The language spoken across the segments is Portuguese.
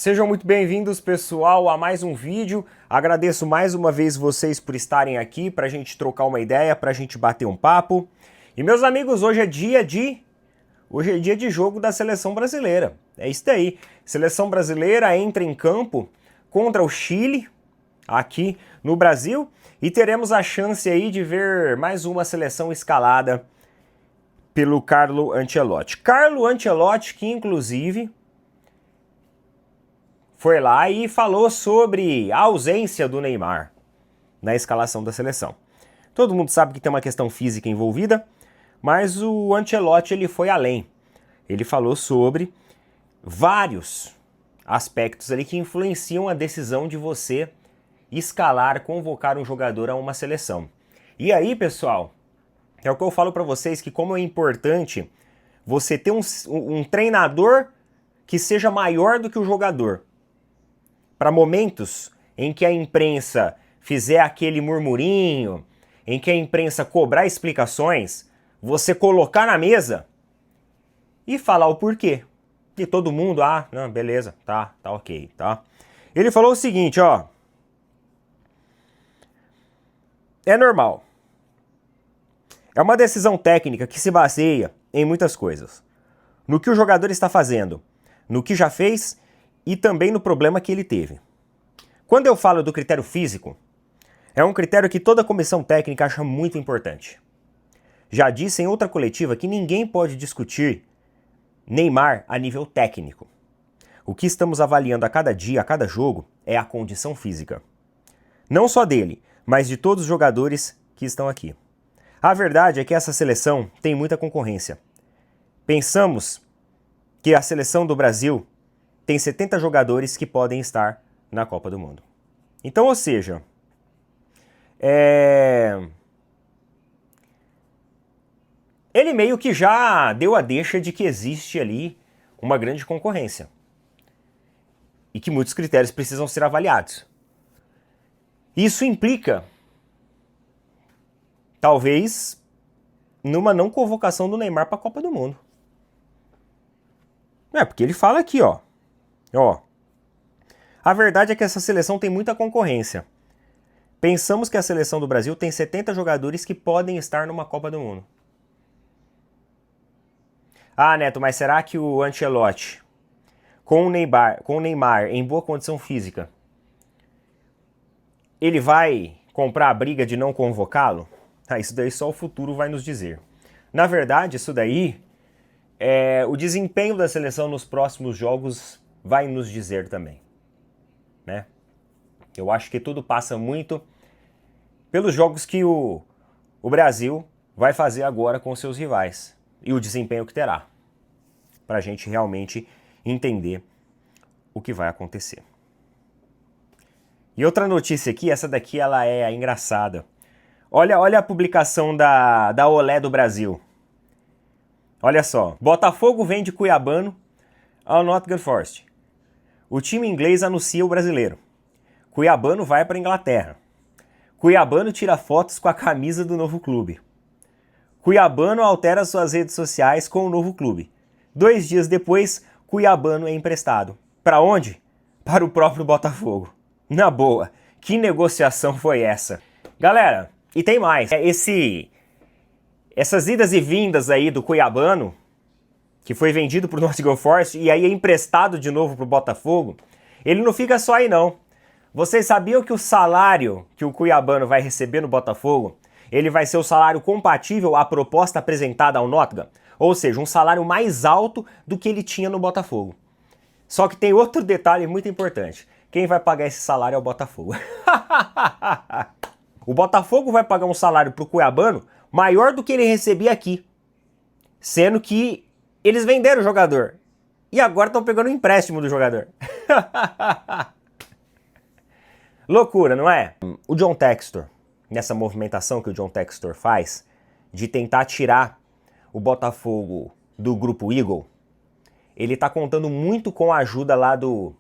Sejam muito bem-vindos, pessoal, a mais um vídeo. Agradeço mais uma vez vocês por estarem aqui para a gente trocar uma ideia, para a gente bater um papo. E meus amigos, hoje é dia de jogo da seleção brasileira. É isso daí. Seleção brasileira entra em campo contra o Chile, aqui no Brasil, e teremos a chance aí de ver mais uma seleção escalada pelo Carlo Ancelotti. Carlo Ancelotti, que inclusive foi lá e falou sobre a ausência do Neymar na escalação da seleção. Todo mundo sabe que tem uma questão física envolvida, mas o Ancelotti ele foi além. Ele falou sobre vários aspectos ali que influenciam a decisão de você escalar, convocar um jogador a uma seleção. E aí, pessoal, é o que eu falo para vocês, que como é importante você ter um treinador que seja maior do que o jogador. Para momentos em que a imprensa fizer aquele murmurinho, em que a imprensa cobrar explicações, você colocar na mesa e falar o porquê. E todo mundo, não, beleza, tá ok, tá? Ele falou o seguinte, ó. É normal. É uma decisão técnica que se baseia em muitas coisas. No que o jogador está fazendo, no que já fez e também no problema que ele teve. Quando eu falo do critério físico, é um critério que toda comissão técnica acha muito importante. Já disse em outra coletiva que ninguém pode discutir Neymar a nível técnico. O que estamos avaliando a cada dia, a cada jogo, é a condição física. Não só dele, mas de todos os jogadores que estão aqui. A verdade é que essa seleção tem muita concorrência. Pensamos que a seleção do Brasil tem 70 jogadores que podem estar na Copa do Mundo. Então, ou seja, ele meio que já deu a deixa de que existe ali uma grande concorrência e que muitos critérios precisam ser avaliados. Isso implica, talvez, numa não convocação do Neymar para a Copa do Mundo. Porque ele fala aqui, ó. A verdade é que essa seleção tem muita concorrência. Pensamos que a seleção do Brasil tem 70 jogadores que podem estar numa Copa do Mundo. Neto, mas será que o Ancelotti, com o Neymar em boa condição física, ele vai comprar a briga de não convocá-lo? Isso daí só o futuro vai nos dizer. Na verdade, isso daí, o desempenho da seleção nos próximos jogos vai nos dizer também. Né? Eu acho que tudo passa muito pelos jogos que o Brasil vai fazer agora com seus rivais e o desempenho que terá, para a gente realmente entender o que vai acontecer. E outra notícia aqui, essa daqui ela é engraçada. Olha a publicação da Olé do Brasil. Olha só, Botafogo vende Cuiabano ao Nottingham Forest. O time inglês anuncia o brasileiro. Cuiabano vai para a Inglaterra. Cuiabano tira fotos com a camisa do novo clube. Cuiabano altera suas redes sociais com o novo clube. 2 dias depois, Cuiabano é emprestado. Para onde? Para o próprio Botafogo. Na boa, que negociação foi essa? Galera, e tem mais. Essas idas e vindas aí do Cuiabano, que foi vendido para o Nottingham Forest e aí é emprestado de novo para o Botafogo, ele não fica só aí não. Vocês sabiam que o salário que o Cuiabano vai receber no Botafogo, ele vai ser o salário compatível à proposta apresentada ao Nottingham? Ou seja, um salário mais alto do que ele tinha no Botafogo. Só que tem outro detalhe muito importante. Quem vai pagar esse salário é o Botafogo. O Botafogo vai pagar um salário para o Cuiabano maior do que ele recebia aqui. Sendo que eles venderam o jogador. E agora estão pegando o empréstimo do jogador. Loucura, não é? O John Textor, nessa movimentação que o John Textor faz, de tentar tirar o Botafogo do grupo Eagle, ele tá contando muito com a ajuda lá do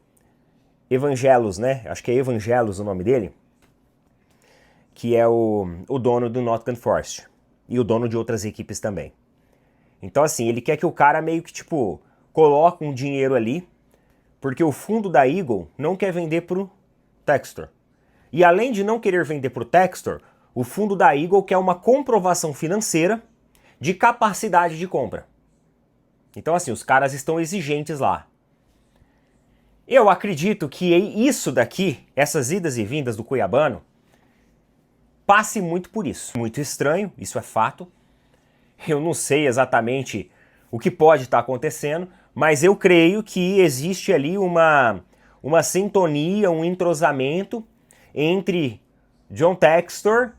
Evangelos, né? Acho que é Evangelos o nome dele. Que é o dono do Nottingham Forest. E o dono de outras equipes também. Então, assim, ele quer que o cara meio que, coloque um dinheiro ali Porque o fundo da Eagle não quer vender para o Textor. E além de não querer vender para o Textor, o fundo da Eagle quer uma comprovação financeira de capacidade de compra. Então assim, os caras estão exigentes lá. Eu acredito que isso daqui, essas idas e vindas do Cuiabano, passe muito por isso. Muito estranho, isso é fato. Eu não sei exatamente o que pode estar acontecendo, mas eu creio que existe ali uma sintonia, um entrosamento entre John Textor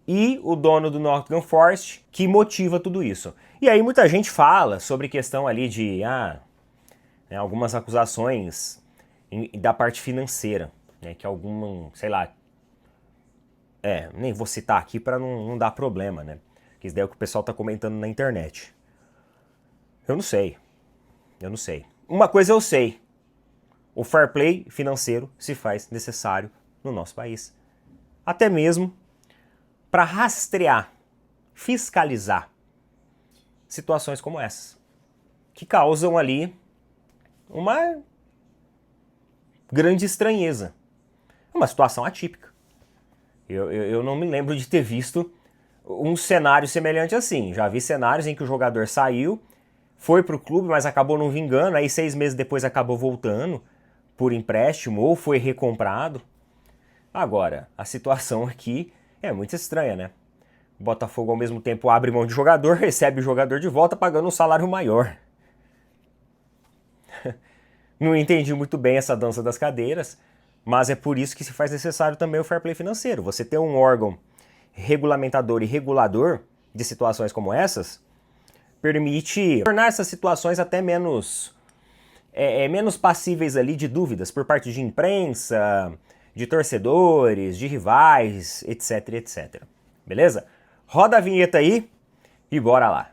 e o dono do Nottingham Forest que motiva tudo isso. E aí muita gente fala sobre questão ali de algumas acusações da parte financeira, né, que algum, sei lá, nem vou citar aqui para não dar problema, né, que isso daí é o que o pessoal tá comentando na internet. Eu não sei. Uma coisa eu sei, o fair play financeiro se faz necessário no nosso país. Até mesmo para rastrear, fiscalizar situações como essas, que causam ali uma grande estranheza. Uma situação atípica. Eu não me lembro de ter visto um cenário semelhante assim. Já vi cenários em que o jogador saiu, foi pro clube, mas acabou não vingando, aí 6 meses depois acabou voltando por empréstimo ou foi recomprado. Agora, a situação aqui é muito estranha, né? O Botafogo ao mesmo tempo abre mão de jogador, recebe o jogador de volta pagando um salário maior. Não entendi muito bem essa dança das cadeiras, mas é por isso que se faz necessário também o fair play financeiro. Você ter um órgão regulamentador e regulador de situações como essas permite tornar essas situações até menos passíveis ali de dúvidas por parte de imprensa, de torcedores, de rivais, etc, etc. Beleza? Roda a vinheta aí e bora lá.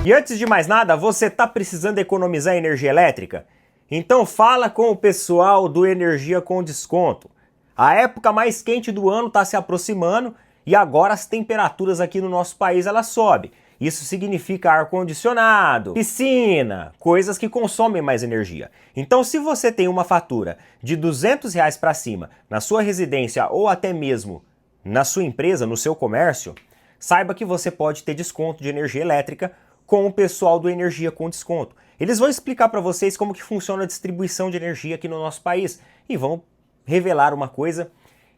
E antes de mais nada, você tá precisando economizar energia elétrica? Então fala com o pessoal do Energia com Desconto. A época mais quente do ano está se aproximando e agora as temperaturas aqui no nosso país elas sobem. Isso significa ar-condicionado, piscina, coisas que consomem mais energia. Então se você tem uma fatura de R$200 para cima na sua residência ou até mesmo na sua empresa, no seu comércio, saiba que você pode ter desconto de energia elétrica com o pessoal do Energia com Desconto. Eles vão explicar para vocês como que funciona a distribuição de energia aqui no nosso país e vão revelar uma coisa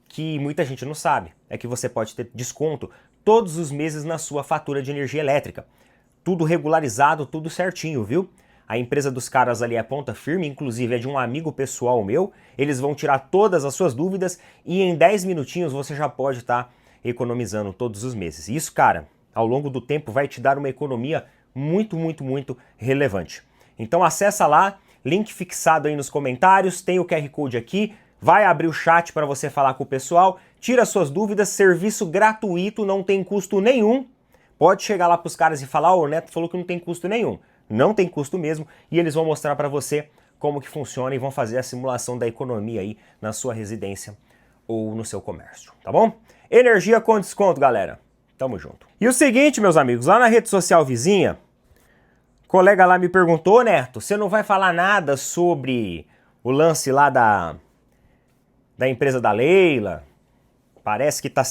que muita gente não sabe, é que você pode ter desconto todos os meses na sua fatura de energia elétrica. Tudo regularizado, tudo certinho, viu? A empresa dos caras ali é ponta firme, inclusive é de um amigo pessoal meu, eles vão tirar todas as suas dúvidas e em 10 minutinhos você já pode estar economizando todos os meses. Isso, cara, ao longo do tempo vai te dar uma economia muito, muito, muito relevante. Então acessa lá, link fixado aí nos comentários, tem o QR Code aqui, vai abrir o chat para você falar com o pessoal, tira suas dúvidas, serviço gratuito, não tem custo nenhum. Pode chegar lá para os caras e falar, o Neto falou que não tem custo nenhum. Não tem custo mesmo e eles vão mostrar para você como que funciona e vão fazer a simulação da economia aí na sua residência ou no seu comércio, tá bom? Energia com desconto, galera. Tamo junto. E o seguinte, meus amigos, lá na rede social vizinha, o colega lá me perguntou, Neto, você não vai falar nada sobre o lance lá da empresa da Leila? Parece que tá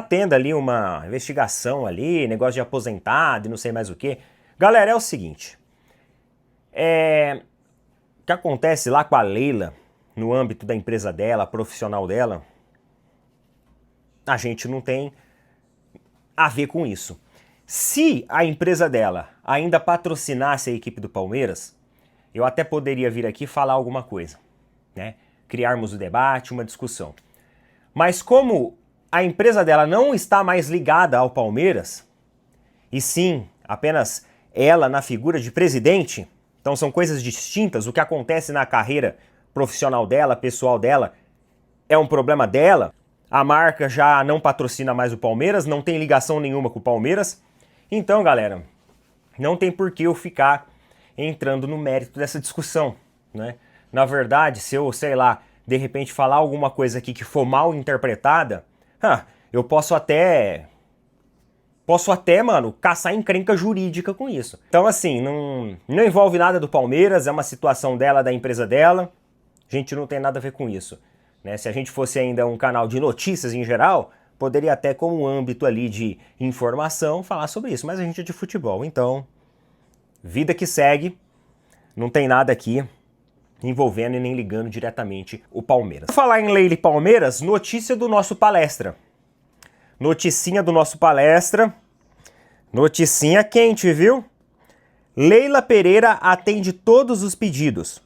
tendo ali uma investigação ali, negócio de aposentado e não sei mais o que. Galera, é o seguinte, o que acontece lá com a Leila, no âmbito da empresa dela, profissional dela, a gente não tem a ver com isso. Se a empresa dela ainda patrocinasse a equipe do Palmeiras, eu até poderia vir aqui falar alguma coisa, né? Criarmos o debate, uma discussão. Mas como a empresa dela não está mais ligada ao Palmeiras, e sim apenas ela na figura de presidente, então são coisas distintas, o que acontece na carreira profissional dela, pessoal dela, é um problema dela, a marca já não patrocina mais o Palmeiras, não tem ligação nenhuma com o Palmeiras. Então, galera, não tem por que eu ficar entrando no mérito dessa discussão, né? Na verdade, se eu, sei lá, de repente falar alguma coisa aqui que for mal interpretada, eu posso até, mano, caçar encrenca jurídica com isso. Então, assim, não envolve nada do Palmeiras, é uma situação dela, da empresa dela, a gente não tem nada a ver com isso. Né? Se a gente fosse ainda um canal de notícias em geral, poderia até, como um âmbito ali de informação, falar sobre isso, mas a gente é de futebol, então, vida que segue, não tem nada aqui envolvendo e nem ligando diretamente o Palmeiras. Falar em Leila e Palmeiras, notícia do nosso palestra. Noticinha do nosso palestra. Noticinha quente, viu? Leila Pereira atende todos os pedidos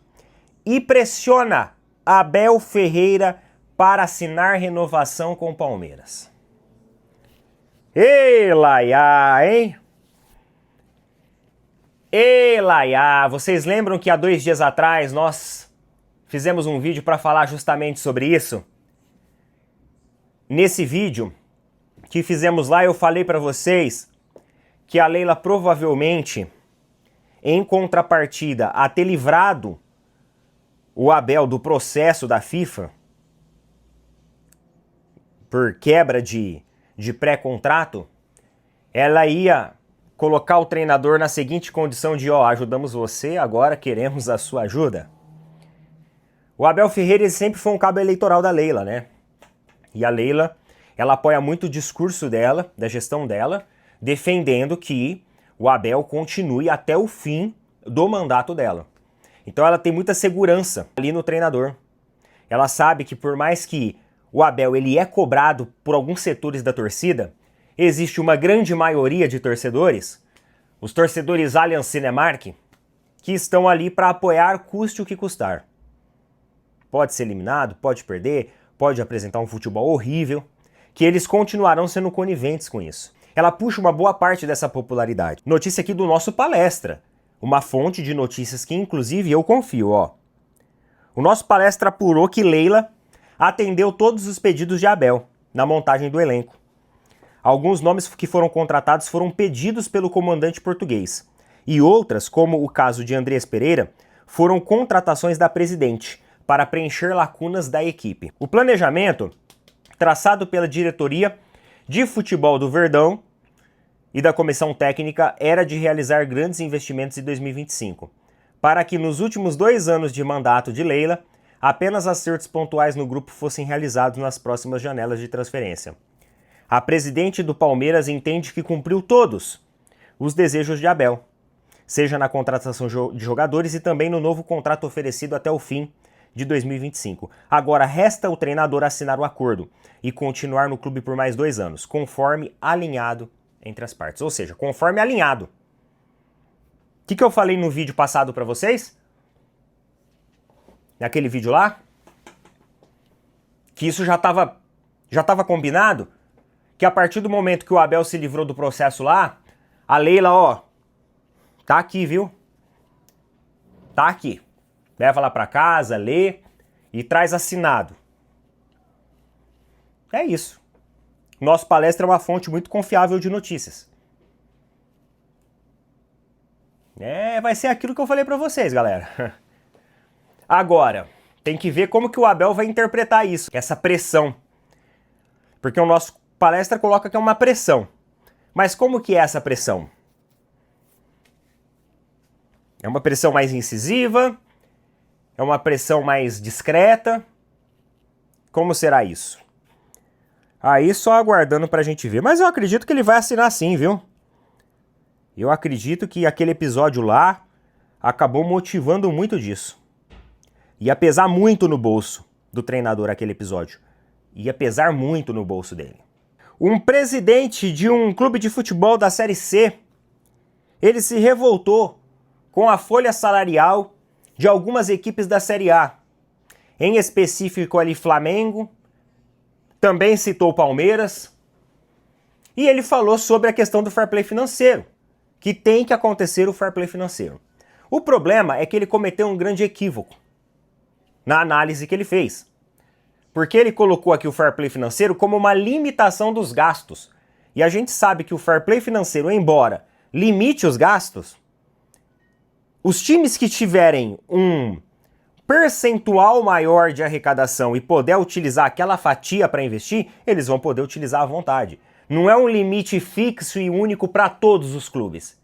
e pressiona Abel Ferreira para assinar renovação com o Palmeiras. Ei, Laiá, hein? Ei, Laiá, vocês lembram que há 2 dias atrás nós fizemos um vídeo para falar justamente sobre isso? Nesse vídeo que fizemos lá, eu falei para vocês que a Leila provavelmente, em contrapartida a ter livrado o Abel do processo da FIFA por quebra de pré-contrato, ela ia colocar o treinador na seguinte condição de, ajudamos você, agora queremos a sua ajuda. O Abel Ferreira ele sempre foi um cabo eleitoral da Leila, né? E a Leila, ela apoia muito o discurso dela, da gestão dela, defendendo que o Abel continue até o fim do mandato dela. Então ela tem muita segurança ali no treinador. Ela sabe que por mais que o Abel ele é cobrado por alguns setores da torcida, existe uma grande maioria de torcedores, os torcedores Allianz Cinemark, que estão ali para apoiar custe o que custar. Pode ser eliminado, pode perder, pode apresentar um futebol horrível, que eles continuarão sendo coniventes com isso. Ela puxa uma boa parte dessa popularidade. Notícia aqui do nosso palestra, uma fonte de notícias que inclusive eu confio, O nosso palestra apurou que Leila atendeu todos os pedidos de Abel na montagem do elenco. Alguns nomes que foram contratados foram pedidos pelo comandante português. E outras, como o caso de Andrés Pereira, foram contratações da presidente para preencher lacunas da equipe. O planejamento, traçado pela diretoria de futebol do Verdão e da comissão técnica, era de realizar grandes investimentos em 2025, para que nos últimos 2 anos de mandato de Leila, apenas acertos pontuais no grupo fossem realizados nas próximas janelas de transferência. A presidente do Palmeiras entende que cumpriu todos os desejos de Abel, seja na contratação de jogadores e também no novo contrato oferecido até o fim de 2025. Agora resta o treinador assinar o acordo e continuar no clube por mais 2 anos, conforme alinhado entre as partes. Ou seja, conforme alinhado. O que eu falei no vídeo passado para vocês? Naquele vídeo lá? Que isso já estava combinado? Que a partir do momento que o Abel se livrou do processo lá, a Leila, tá aqui, viu? Tá aqui. Leva lá pra casa, lê e traz assinado. É isso. Nosso palestra é uma fonte muito confiável de notícias. Vai ser aquilo que eu falei pra vocês, galera. Agora, tem que ver como que o Abel vai interpretar isso, essa pressão. Porque o nosso palestra coloca que é uma pressão. Mas como que é essa pressão? É uma pressão mais incisiva? É uma pressão mais discreta? Como será isso? Aí só aguardando pra gente ver. Mas eu acredito que ele vai assinar sim, viu? Eu acredito que aquele episódio lá acabou motivando muito disso. Ia pesar muito no bolso do treinador aquele episódio. Ia pesar muito no bolso dele. Um presidente de um clube de futebol da Série C, ele se revoltou com a folha salarial de algumas equipes da Série A. Em específico ali Flamengo, também citou Palmeiras, e ele falou sobre a questão do fair play financeiro, que tem que acontecer o fair play financeiro. O problema é que ele cometeu um grande equívoco na análise que ele fez. Porque ele colocou aqui o fair play financeiro como uma limitação dos gastos. E a gente sabe que o fair play financeiro, embora limite os gastos, os times que tiverem um percentual maior de arrecadação e puder utilizar aquela fatia para investir, eles vão poder utilizar à vontade. Não é um limite fixo e único para todos os clubes.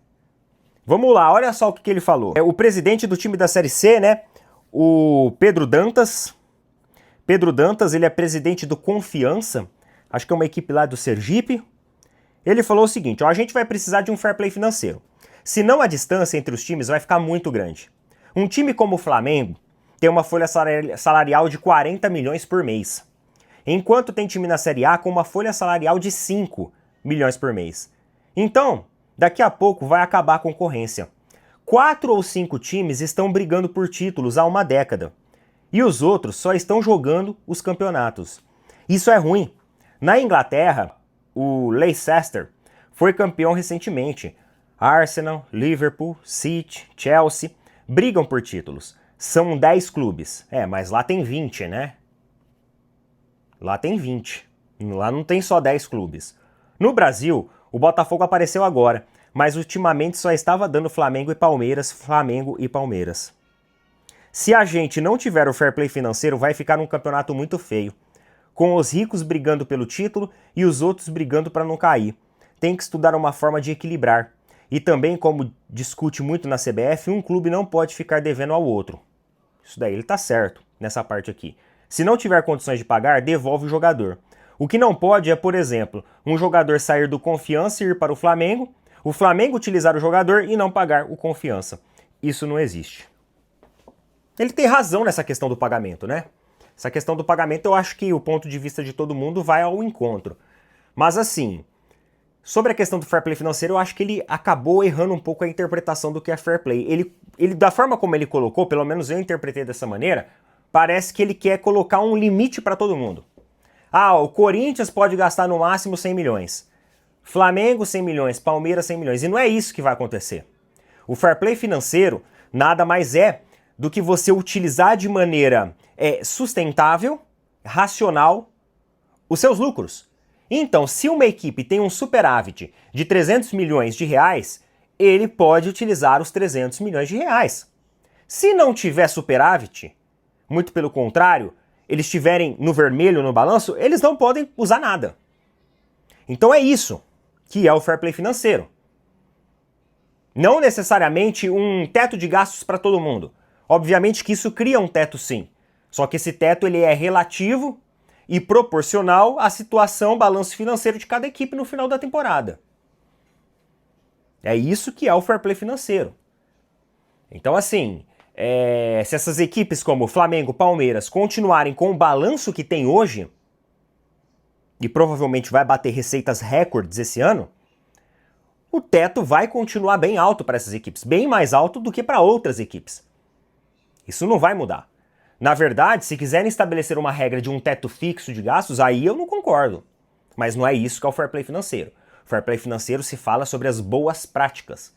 Vamos lá, olha só o que ele falou. O presidente do time da Série C, né, o Pedro Dantas. Pedro Dantas, ele é presidente do Confiança, acho que é uma equipe lá do Sergipe. Ele falou o seguinte, ó, a gente vai precisar de um fair play financeiro. Senão a distância entre os times vai ficar muito grande. Um time como o Flamengo tem uma folha salarial de 40 milhões por mês. Enquanto tem time na Série A com uma folha salarial de 5 milhões por mês. Então, daqui a pouco vai acabar a concorrência. 4 ou 5 times estão brigando por títulos há uma década. E os outros só estão jogando os campeonatos. Isso é ruim. Na Inglaterra, o Leicester foi campeão recentemente. Arsenal, Liverpool, City, Chelsea brigam por títulos. São 10 clubes. Mas lá tem 20, né? Lá tem 20. Lá não tem só 10 clubes. No Brasil, o Botafogo apareceu agora, mas ultimamente só estava dando Flamengo e Palmeiras, Flamengo e Palmeiras. Se a gente não tiver o fair play financeiro, vai ficar um campeonato muito feio. Com os ricos brigando pelo título e os outros brigando para não cair. Tem que estudar uma forma de equilibrar. E também, como discute muito na CBF, um clube não pode ficar devendo ao outro. Isso daí ele tá certo, nessa parte aqui. Se não tiver condições de pagar, devolve o jogador. O que não pode é, por exemplo, um jogador sair do Confiança e ir para o Flamengo utilizar o jogador e não pagar o Confiança. Isso não existe. Ele tem razão nessa questão do pagamento, né? Essa questão do pagamento, eu acho que o ponto de vista de todo mundo vai ao encontro. Mas assim, sobre a questão do fair play financeiro, eu acho que ele acabou errando um pouco a interpretação do que é fair play. Ele da forma como ele colocou, pelo menos eu interpretei dessa maneira, parece que ele quer colocar um limite para todo mundo. O Corinthians pode gastar no máximo 100 milhões. Flamengo 100 milhões, Palmeiras 100 milhões. E não é isso que vai acontecer. O fair play financeiro nada mais é do que você utilizar de maneira sustentável, racional, os seus lucros. Então, se uma equipe tem um superávit de 300 milhões de reais, ele pode utilizar os 300 milhões de reais. Se não tiver superávit, muito pelo contrário, eles estiverem no vermelho no balanço, eles não podem usar nada. Então é isso que é o fair play financeiro. Não necessariamente um teto de gastos para todo mundo. Obviamente que isso cria um teto sim. Só que esse teto ele é relativo e proporcional à situação, balanço financeiro de cada equipe no final da temporada. É isso que é o fair play financeiro. Então assim, se essas equipes como Flamengo, Palmeiras continuarem com o balanço que tem hoje, e provavelmente vai bater receitas recordes esse ano, o teto vai continuar bem alto para essas equipes, bem mais alto do que para outras equipes. Isso não vai mudar. Na verdade, se quiserem estabelecer uma regra de um teto fixo de gastos, aí eu não concordo. Mas não é isso que é o fair play financeiro. O fair play financeiro se fala sobre as boas práticas,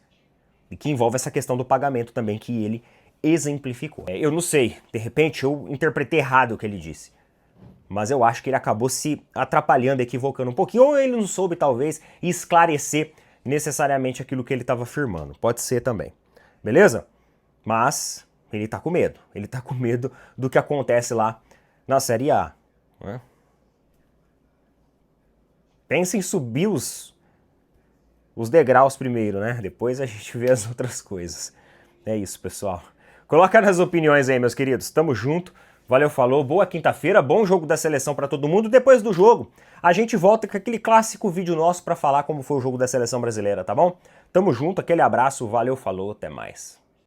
e que envolve essa questão do pagamento também que ele exemplificou. Eu não sei, de repente eu interpretei errado o que ele disse, mas eu acho que ele acabou se atrapalhando, equivocando um pouquinho, ou ele não soube talvez esclarecer necessariamente aquilo que ele estava afirmando. Pode ser também. Beleza? Mas ele tá com medo. Ele tá com medo do que acontece lá na Série A. Né? Pensa em subir os degraus primeiro, né? Depois a gente vê as outras coisas. É isso, pessoal. Coloca nas opiniões aí, meus queridos. Tamo junto. Valeu, falou. Boa quinta-feira. Bom jogo da seleção pra todo mundo. Depois do jogo, a gente volta com aquele clássico vídeo nosso pra falar como foi o jogo da seleção brasileira, tá bom? Tamo junto. Aquele abraço. Valeu, falou. Até mais.